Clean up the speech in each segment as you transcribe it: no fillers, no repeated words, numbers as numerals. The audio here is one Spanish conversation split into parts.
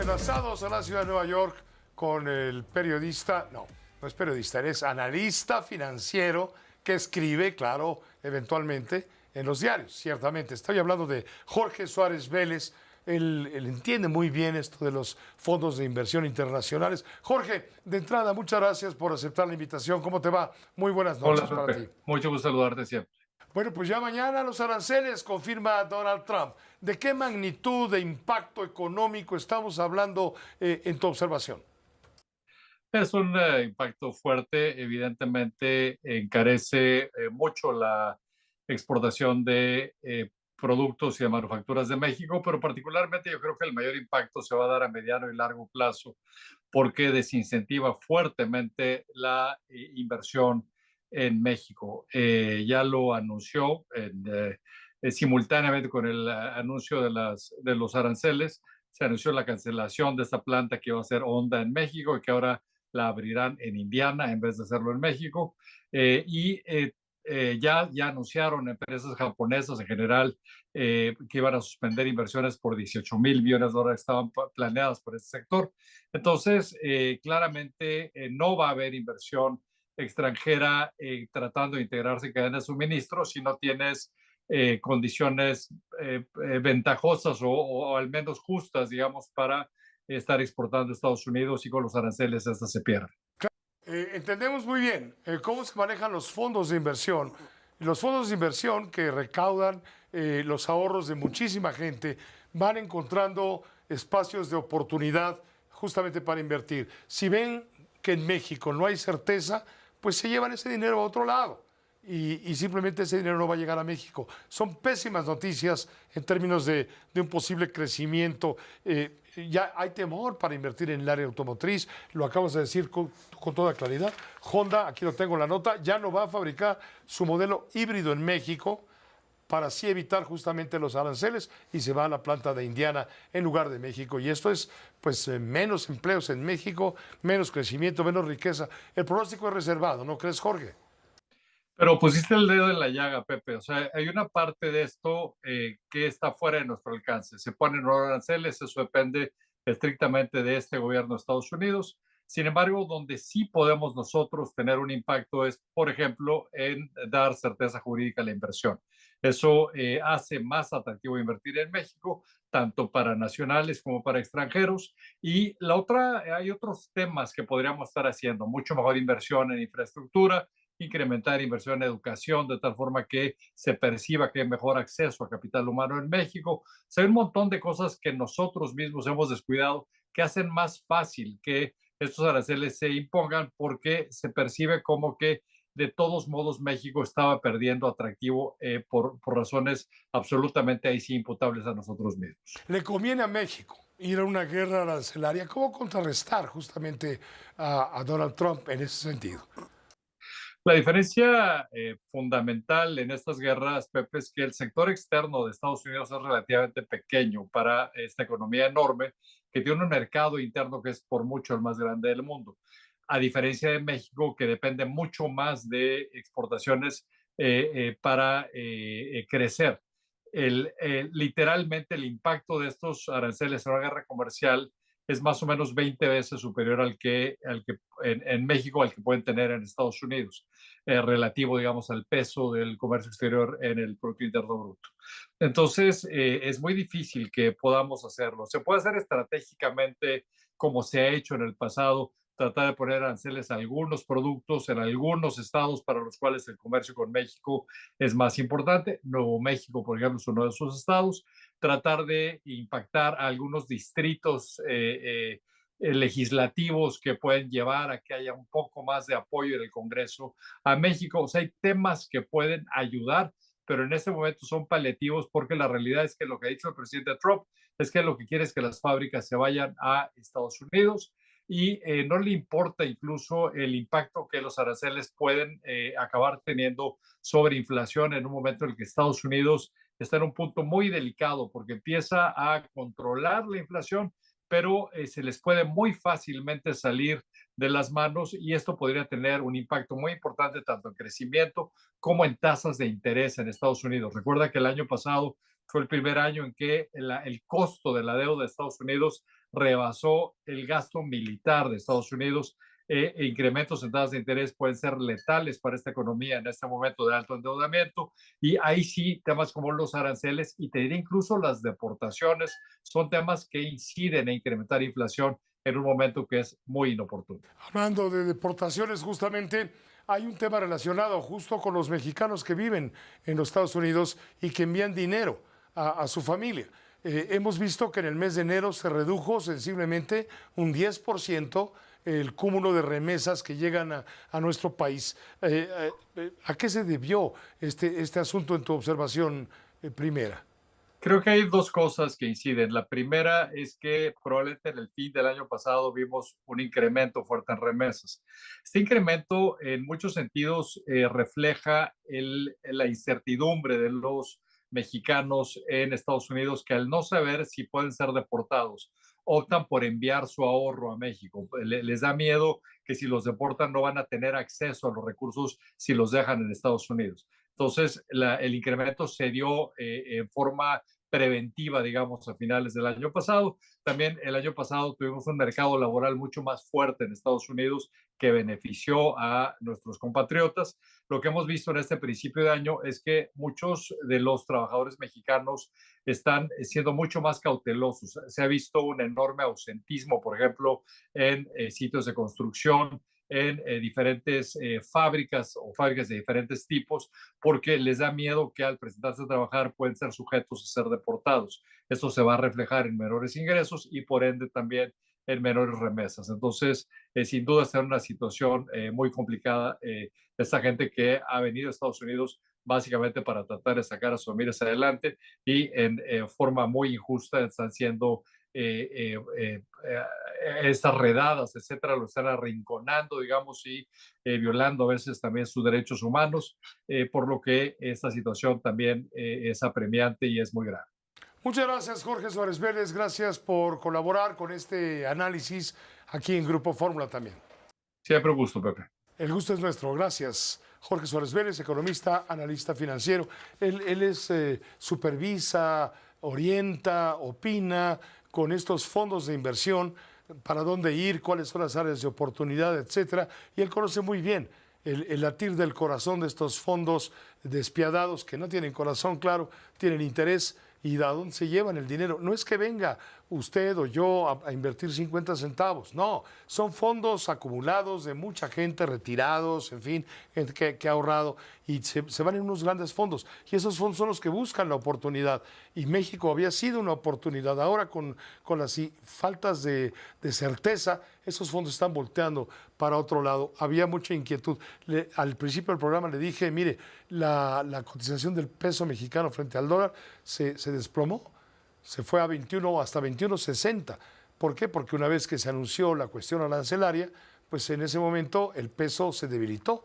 enlazados a la ciudad de Nueva York con el periodista, no es periodista, eres analista financiero que escribe, claro, eventualmente en los diarios, ciertamente. Estoy hablando de Jorge Suárez Vélez. Él entiende muy bien esto de los fondos de inversión internacionales. Jorge, de entrada, muchas gracias por aceptar la invitación. ¿Cómo te va? Muy buenas noches Hola, para ti. Pepe. Mucho gusto saludarte siempre. Bueno, pues ya mañana los aranceles, confirma Donald Trump. ¿De qué magnitud de impacto económico estamos hablando en tu observación? Es un impacto fuerte, evidentemente encarece mucho la exportación de productos y de manufacturas de México, pero particularmente yo creo que el mayor impacto se va a dar a mediano y largo plazo porque desincentiva fuertemente la inversión en México. Ya lo anunció simultáneamente con el anuncio de los aranceles. Se anunció la cancelación de esta planta que iba a ser Honda en México y que ahora la abrirán en Indiana en vez de hacerlo en México. Ya anunciaron empresas japonesas en general que iban a suspender inversiones por 18,000 millones de dólares que estaban planeadas por este sector. Entonces, claramente no va a haber inversión extranjera tratando de integrarse en cadena de suministro si no tienes condiciones ventajosas o al menos justas, digamos, para estar exportando a Estados Unidos, y con los aranceles estas se pierden. Entendemos muy bien cómo se manejan los fondos de inversión. Los fondos de inversión que recaudan los ahorros de muchísima gente van encontrando espacios de oportunidad justamente para invertir. Si ven que en México no hay certeza, pues se llevan ese dinero a otro lado. Y simplemente ese dinero no va a llegar a México. Son pésimas noticias en términos de un posible crecimiento. Ya hay temor para invertir en el área automotriz, lo acabas de decir con toda claridad. Honda, aquí lo tengo la nota, ya no va a fabricar su modelo híbrido en México para así evitar justamente los aranceles y se va a la planta de Indiana en lugar de México. Y esto es pues menos empleos en México, menos crecimiento, menos riqueza. El pronóstico es reservado, ¿no crees, Jorge? Pero pusiste el dedo en la llaga, Pepe. O sea, hay una parte de esto que está fuera de nuestro alcance. Se ponen aranceles, eso depende estrictamente de este gobierno de Estados Unidos. Sin embargo, donde sí podemos nosotros tener un impacto es, por ejemplo, en dar certeza jurídica a la inversión. Eso hace más atractivo invertir en México, tanto para nacionales como para extranjeros. Y la otra, hay otros temas que podríamos estar haciendo, mucho mejor inversión en infraestructura, incrementar inversión en educación de tal forma que se perciba que hay mejor acceso a capital humano en México. O sea, hay un montón de cosas que nosotros mismos hemos descuidado que hacen más fácil que estos aranceles se impongan, porque se percibe como que de todos modos México estaba perdiendo atractivo por razones absolutamente ahí sí imputables a nosotros mismos. Le conviene a México ir a una guerra arancelaria. ¿Cómo contrarrestar justamente a Donald Trump en ese sentido? La diferencia fundamental en estas guerras, Pepe, es que el sector externo de Estados Unidos es relativamente pequeño para esta economía enorme que tiene un mercado interno que es por mucho el más grande del mundo. A diferencia de México, que depende mucho más de exportaciones para crecer. Literalmente el impacto de estos aranceles en una guerra comercial es más o menos 20 veces superior al que en México, al que pueden tener en Estados Unidos, relativo, digamos, al peso del comercio exterior en el Producto Interno Bruto. Entonces, es muy difícil que podamos hacerlo. Se puede hacer estratégicamente, como se ha hecho en el pasado, tratar de poner aranceles a algunos productos en algunos estados para los cuales el comercio con México es más importante. Nuevo México, por ejemplo, es uno de esos estados. Tratar de impactar a algunos distritos legislativos que pueden llevar a que haya un poco más de apoyo en el Congreso a México. O sea, hay temas que pueden ayudar, pero en este momento son paliativos, porque la realidad es que lo que ha dicho el presidente Trump es que lo que quiere es que las fábricas se vayan a Estados Unidos, y no le importa incluso el impacto que los aranceles pueden acabar teniendo sobre inflación en un momento en el que Estados Unidos está en un punto muy delicado porque empieza a controlar la inflación, pero se les puede muy fácilmente salir de las manos, y esto podría tener un impacto muy importante tanto en crecimiento como en tasas de interés en Estados Unidos. Recuerda que el año pasado fue el primer año en que el costo de la deuda de Estados Unidos rebasó el gasto militar de Estados Unidos. Incrementos en tasas de interés pueden ser letales para esta economía en este momento de alto endeudamiento, y ahí sí temas como los aranceles y te diré incluso las deportaciones son temas que inciden en incrementar inflación en un momento que es muy inoportuno. Hablando de deportaciones, justamente hay un tema relacionado justo con los mexicanos que viven en los Estados Unidos y que envían dinero a su familia. Hemos visto que en el mes de enero se redujo sensiblemente un 10% el cúmulo de remesas que llegan a nuestro país. ¿A qué se debió este asunto en tu observación primera? Creo que hay dos cosas que inciden. La primera es que probablemente en el fin del año pasado vimos un incremento fuerte en remesas. Este incremento en muchos sentidos refleja la incertidumbre de los mexicanos en Estados Unidos que al no saber si pueden ser deportados, optan por enviar su ahorro a México. Les da miedo que si los deportan no van a tener acceso a los recursos si los dejan en Estados Unidos. Entonces, el incremento se dio en forma preventiva, digamos, a finales del año pasado. También el año pasado tuvimos un mercado laboral mucho más fuerte en Estados Unidos que benefició a nuestros compatriotas. Lo que hemos visto en este principio de año es que muchos de los trabajadores mexicanos están siendo mucho más cautelosos. Se ha visto un enorme ausentismo, por ejemplo, en sitios de construcción, en diferentes fábricas o fábricas de diferentes tipos, porque les da miedo que al presentarse a trabajar pueden ser sujetos a ser deportados. Esto se va a reflejar en menores ingresos y por ende también en menores remesas. Entonces, sin duda está en una situación muy complicada esta gente que ha venido a Estados Unidos básicamente para tratar de sacar a sus familias adelante y en forma muy injusta están siendo estas redadas, etcétera, lo están arrinconando, digamos, y violando a veces también sus derechos humanos, por lo que esta situación también es apremiante y es muy grave. Muchas gracias, Jorge Suárez Vélez. Gracias por colaborar con este análisis aquí en Grupo Fórmula también. Siempre un gusto, Pepe. El gusto es nuestro. Gracias. Jorge Suárez Vélez, economista, analista financiero. Él supervisa, orienta, opina con estos fondos de inversión, para dónde ir, cuáles son las áreas de oportunidad, etcétera. Y él conoce muy bien el latir del corazón de estos fondos despiadados que no tienen corazón, claro, tienen interés. ¿Y de dónde se llevan el dinero? No es que venga usted o yo a invertir 50 centavos, no, son fondos acumulados de mucha gente, retirados, en fin, gente que ha ahorrado y se van en unos grandes fondos. Y esos fondos son los que buscan la oportunidad. Y México había sido una oportunidad. Ahora con las faltas de certeza, esos fondos están volteando para otro lado. Había mucha inquietud. Al principio del programa le dije, mire, la cotización del peso mexicano frente al dólar se desplomó, se fue a 21 hasta 21.60. ¿Por qué? Porque una vez que se anunció la cuestión arancelaria, pues en ese momento el peso se debilitó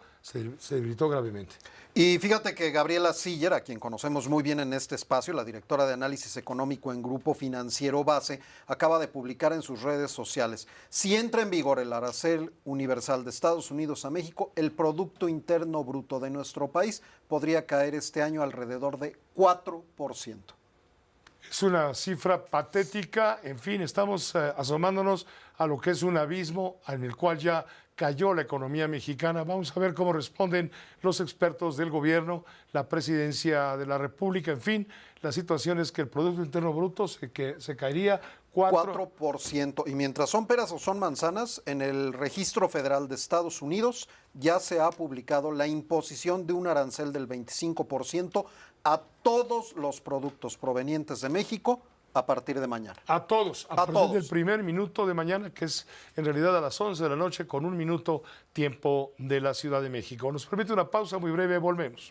gravemente. Y fíjate que Gabriela Siller, a quien conocemos muy bien en este espacio, la directora de análisis económico en Grupo Financiero Base, acaba de publicar en sus redes sociales: si entra en vigor el arancel universal de Estados Unidos a México, el Producto Interno Bruto de nuestro país podría caer este año alrededor de 4%. Es una cifra patética. En fin, estamos asomándonos a lo que es un abismo en el cual ya cayó la economía mexicana. Vamos a ver cómo responden los expertos del gobierno, la presidencia de la República. En fin, la situación es que el Producto Interno Bruto se caería 4%. Y mientras son peras o son manzanas, en el Registro Federal de Estados Unidos ya se ha publicado la imposición de un arancel del 25% a todos los productos provenientes de México a partir de mañana. A todos, a partir del primer minuto de mañana, que es en realidad a las 11 de la noche, con un minuto tiempo de la Ciudad de México. Nos permite una pausa muy breve, volvemos.